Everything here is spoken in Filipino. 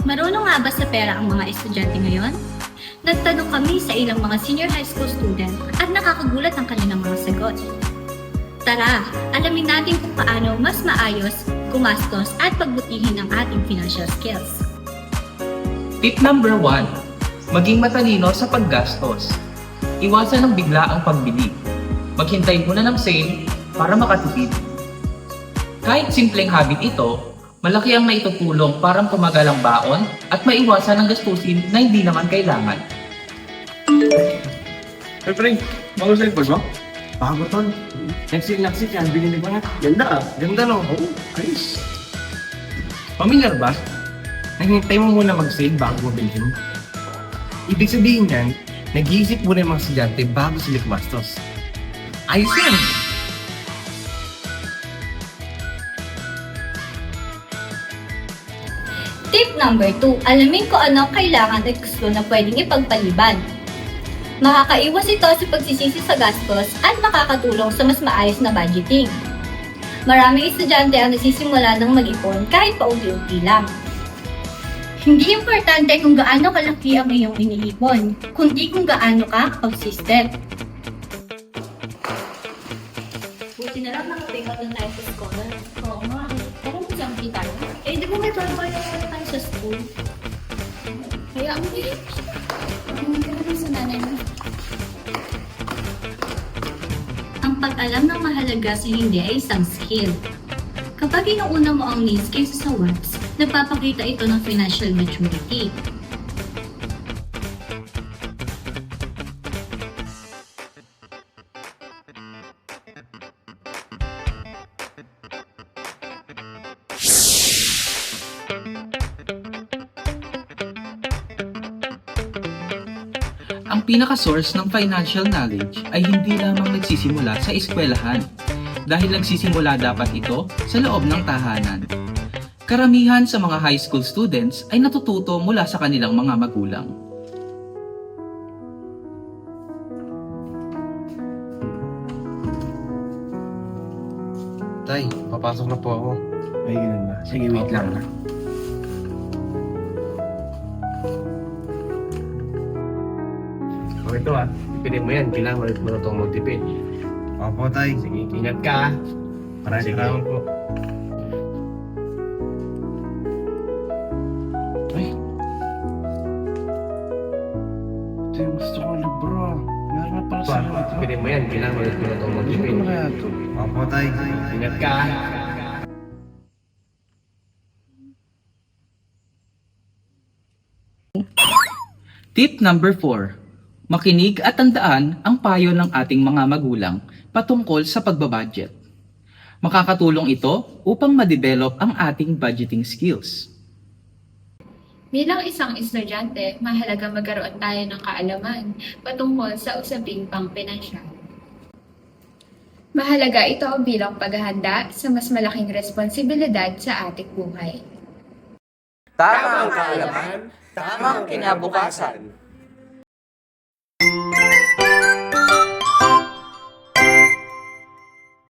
Marunong nga ba sa pera ang mga estudyante ngayon? Nagtanong kami sa ilang mga senior high school student at nakakagulat ang kanilang mga sagot. Tara, alamin natin kung paano mas maayos, gumastos at pagbutihin ang ating financial skills. Tip number 1, maging matalino sa paggastos. Iwasan ang biglaang pagbili. Maghintay muna ng sale para makatipid. Kahit simpleng habit ito, malaki ang naitutulong para tumagal ang baon at maiwasan ang gastusin na hindi naman kailangan. Hey, pre, bago sa likod mo? Bago tol. Nagsik yan, binili ko na. Ganda ah. Ganda no? Oo, ayos. Pamilyar ba? Naghintay mo muna mag-sale bago mo bilhin. Ibig sabihin yan, nag-iisip muna yung mga estudyante bago sila gumastos. Ayos yan! Tip number 2, alamin kung ano ang kailangan at gusto na pwedeng ipagpaliban. Makakaiwas ito sa pagsisisi sa gastos at makakatulong sa mas maayos na budgeting. Maraming estudyante ang nagsisimula ng mag-ipon kahit paunti-unti lang. Hindi importante kung gaano kalaki ang iyong iniipon, kundi kung gaano ka consistent. Buti na lang nakapick up lang tayo sa scholar. Oo nga. Parang magsampi tayo. Eh, di ba may babayaran tayo sa school? Kaya ang hirap siya. Ang hirap sa nanay mo. Ang pag-alam ng mahalaga sa hindi ay isang skill. Kapag inuuna mo ang needs kaysa sa wants, nagpapakita ito ng financial maturity. Ang pinaka-source ng financial knowledge ay hindi lamang nagsisimula sa eskwelahan, dahil nagsisimula dapat ito sa loob ng tahanan. Karamihan sa mga high school students ay natututo mula sa kanilang mga magulang. Tay, papasok na po ako. Ay, ganun ba? Sige, wait lang na. O ito ah, ipinin mo yan. Kailangan ulit mo na itong mag-tipid. Opo, tay. Sige, ingat ka ah. Maraming Sige. salamat po. Ay, Ito yung gusto ko libro ah. Meron na pala ito sa ah, ito. ipinin mo yan. Kailangan ulit mo na itong Hindi mag-tipid. ko kaya ito. Opo, tay. Ingat ka ah. Tip number 4, makinig at tandaan ang payo ng ating mga magulang patungkol sa pagbabudget. Makakatulong ito upang ma-develop ang ating budgeting skills. Bilang isang estudyante, mahalaga magkaroon tayo ng kaalaman patungkol sa usaping pangpinansyal. Mahalaga ito bilang paghahanda sa mas malaking responsibilidad sa ating buhay. Tamang kaalaman, tamang kinabukasan.